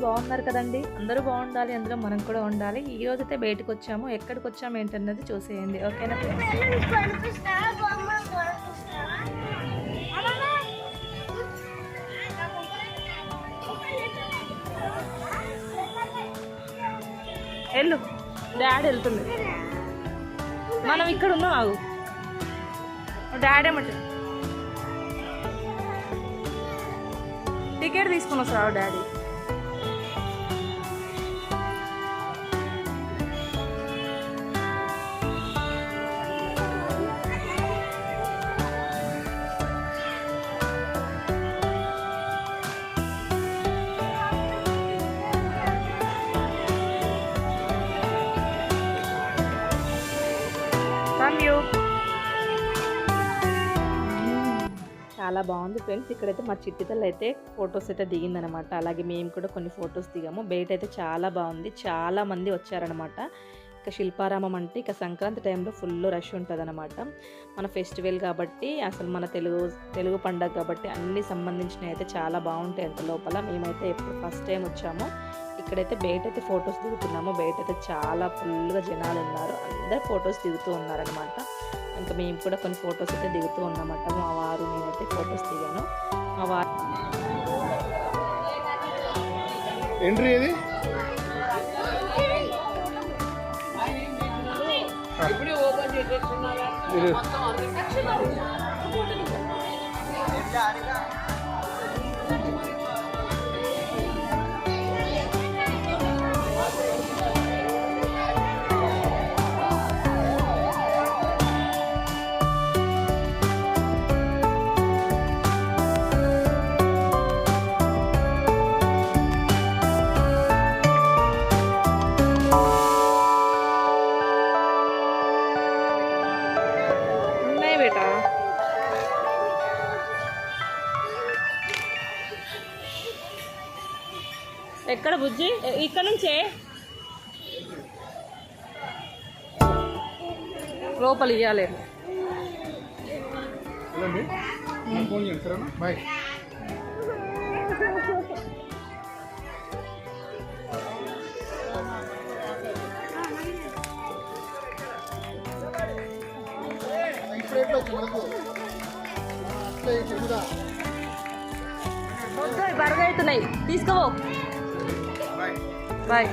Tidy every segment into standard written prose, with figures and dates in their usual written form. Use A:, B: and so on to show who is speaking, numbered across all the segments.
A: బాగున్నారు కదండి. అందరూ బాగుండాలి, అందులో మనం కూడా ఉండాలి. ఈ రోజైతే బయటకు వచ్చాము. ఎక్కడికి వచ్చాము ఏంటన్నది చూసేయండి, ఓకేనా ఫ్రెండ్స్. వెళ్ళు, డాడీ వెళ్తుంది. మనం ఇక్కడ ఉన్నాం. ఆగు, డాడీ ఏమంటే టికెట్ తీసుకుని వస్తావు డాడీ. చాలా బాగుంది ఫ్రెండ్స్. ఇక్కడైతే మా చిట్టితల్లి అయితే ఫొటోస్ అయితే దిగిందనమాట. అలాగే మేము కూడా కొన్ని ఫొటోస్ దిగాము. బయట అయితే చాలా బాగుంది, చాలా మంది వచ్చారనమాట. ఇక శిల్పారామం అంటే ఇక సంక్రాంతి టైంలో ఫుల్ రష్ ఉంటుంది అనమాట. మన ఫెస్టివల్ కాబట్టి, అసలు మన తెలుగు పండగ కాబట్టి అన్ని సంబంధించినవి అయితే చాలా బాగుంటాయి అంత లోపల. మేమైతే ఎప్పుడు ఫస్ట్ టైం వచ్చాము. ఇక్కడైతే బయట అయితే ఫొటోస్ దిగుతున్నాము. బయట అయితే చాలా ఫుల్గా జనాలు ఉన్నారు, అందరు ఫొటోస్ దిగుతూ ఉన్నారనమాట. ఇంకా మేము కూడా కొన్ని ఫొటోస్ అయితే దిగుతూ ఉన్నామట. మా వారు నేనైతే ఫొటోస్ దిగాను. మా వారు
B: ఎంట్రీ ఏది ఇప్పుడే ఓపెన్ చేసేస్తున్నారు.
A: ఎక్కడ బుజ్జి? ఇక్కడ నుంచే లోపల ఇవ్వాలి.
B: బాయ్.
A: బరగా అవుతున్నాయి, తీసుకో. బాయ్.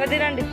A: వదిలండి.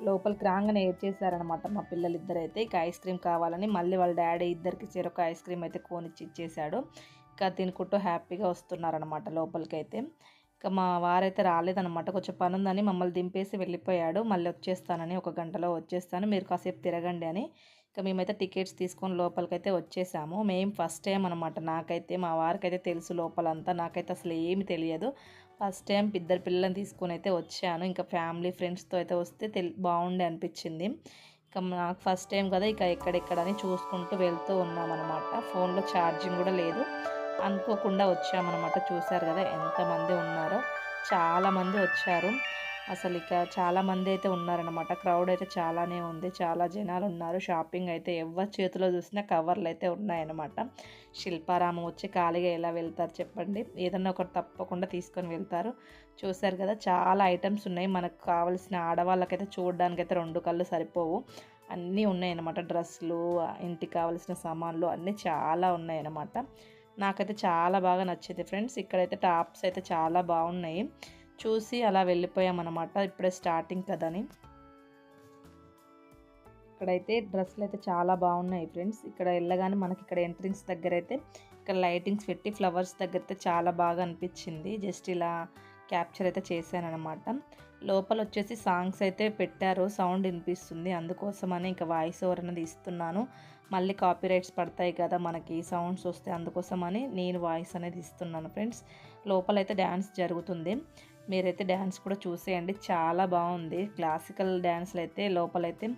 A: లోపలికి రాగానే ఏడ్చేసారనమాట మా పిల్లలిద్దరైతే. ఇక ఐస్ క్రీమ్ కావాలని మళ్ళీ వాళ్ళ డాడీ ఇద్దరికి చెరొక ఐస్ క్రీమ్ అయితే కొనిచ్చి ఇచ్చేసాడు. ఇక తినుకుంటూ హ్యాపీగా వస్తున్నారనమాట లోపలికి అయితే. ఇక మా వారైతే రాలేదనమాట, కొంచెం పని ఉందని మమ్మల్ని దింపేసి వెళ్ళిపోయాడు. మళ్ళీ వచ్చేస్తానని, ఒక గంటలో వచ్చేస్తాను, మీరు కాసేపు తిరగండి అని. ఇక మేమైతే టికెట్స్ తీసుకొని లోపలికైతే వచ్చేసాము. మేము ఫస్ట్ టైం అనమాట. నాకైతే మా వారికైతే తెలుసు లోపలంతా, నాకైతే అసలు ఏమి తెలియదు. ఫస్ట్ టైం ఇద్దరు పిల్లల్ని తీసుకొని అయితే వచ్చాను. ఇంకా ఫ్యామిలీ ఫ్రెండ్స్తో అయితే వస్తే బాగుండే అనిపించింది. ఇక నాకు ఫస్ట్ టైం కదా, ఇక ఎక్కడెక్కడని చూసుకుంటూ వెళ్తూ ఉన్నామన్నమాట. ఫోన్లో ఛార్జింగ్ కూడా లేదు, అనుకోకుండా వచ్చామన్నమాట. చూశారు కదా ఎంతమంది ఉన్నారో, చాలామంది వచ్చారు. అసలు ఇక చాలామంది అయితే ఉన్నారనమాట. క్రౌడ్ అయితే చాలానే ఉంది, చాలా జనాలు ఉన్నారు. షాపింగ్ అయితే ఎవరి చేతిలో చూసినా కవర్లు అయితే ఉన్నాయన్నమాట. శిల్పారామం వచ్చి ఖాళీగా ఎలా వెళ్తారు చెప్పండి, ఏదన్నా ఒకటి తప్పకుండా తీసుకొని వెళ్తారు. చూశారు కదా చాలా ఐటమ్స్ ఉన్నాయి. మనకు కావాల్సిన ఆడవాళ్ళకైతే చూడడానికైతే 2 కళ్ళు సరిపోవు, అన్నీ ఉన్నాయన్నమాట. డ్రెస్సులు, ఇంటికి కావాల్సిన సామాన్లు అన్నీ చాలా ఉన్నాయన్నమాట. నాకైతే చాలా బాగా నచ్చింది ఫ్రెండ్స్. ఇక్కడైతే టాప్స్ అయితే చాలా బాగున్నాయి. చూసి అలా వెళ్ళిపోయామన్నమాట, ఇప్పుడే స్టార్టింగ్ కదని. ఇక్కడైతే డ్రెస్సులు అయితే చాలా బాగున్నాయి ఫ్రెండ్స్. ఇక్కడ వెళ్ళగానే మనకి ఇక్కడ ఎంట్రన్స్ దగ్గర అయితే ఇక్కడ లైటింగ్స్ పెట్టి ఫ్లవర్స్ దగ్గర అయితే చాలా బాగా అనిపించింది. జస్ట్ ఇలా క్యాప్చర్ అయితే చేశాను అనమాట. లోపల వచ్చేసి సాంగ్స్ అయితే పెట్టారు, సౌండ్ వినిపిస్తుంది, అందుకోసమని ఇంకా వాయిస్ ఓవర్ అనేది ఇస్తున్నాను. మళ్ళీ కాపీరైట్స్ పడతాయి కదా మనకి సౌండ్స్ వస్తే, అందుకోసమని నేను వాయిస్ అనేది ఇస్తున్నాను ఫ్రెండ్స్. లోపలైతే డ్యాన్స్ జరుగుతుంది, మీరైతే డ్యాన్స్ కూడా చూసేయండి, చాలా బాగుంది. క్లాసికల్ డ్యాన్స్లు అయితే లోపలైతే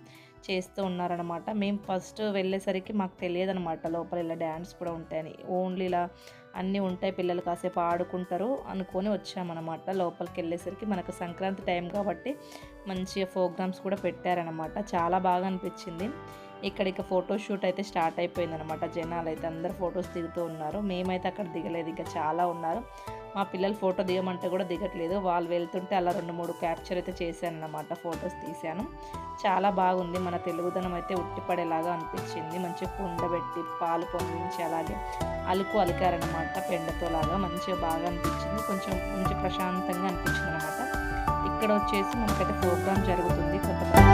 A: చేస్తూ ఉన్నారనమాట. మేము ఫస్ట్ వెళ్ళేసరికి మాకు తెలియదు అనమాట లోపల ఇలా డ్యాన్స్ కూడా ఉంటాయని. ఓన్లీ ఇలా అన్నీ ఉంటాయి, పిల్లలు కాసేపు ఆడుకుంటారు అనుకొని వచ్చామన్నమాట. లోపలికి వెళ్ళేసరికి మనకు సంక్రాంతి టైం కాబట్టి మంచిగా ప్రోగ్రామ్స్ కూడా పెట్టారనమాట, చాలా బాగా అనిపించింది. ఇక ఫోటోషూట్ అయితే స్టార్ట్ అయిపోయింది అనమాట. జనాలు అయితే అందరు ఫొటోస్ దిగుతూ ఉన్నారు. మేమైతే అక్కడ దిగలేదు, ఇంకా చాలా ఉన్నారు. మా పిల్లలు ఫోటో దిగమంటే కూడా దిగట్లేదు. వాళ్ళు వెళ్తుంటే అలా 2-3 క్యాప్చర్ అయితే చేశాను అన్నమాట, ఫొటోస్ తీశాను. చాలా బాగుంది. మన తెలుగుదనం అయితే ఉట్టిపడేలాగా అనిపించింది. మంచిగా కుండబెట్టి పాలు పొంగించి అలాగే అలికారనమాట పెండతో లాగా, మంచిగా బాగా అనిపించింది. కొంచెం మంచి ప్రశాంతంగా అనిపించింది అనమాట. ఇక్కడ వచ్చేసి మనకైతే ప్రోగ్రామ్ జరుగుతుంది. కొంతమంది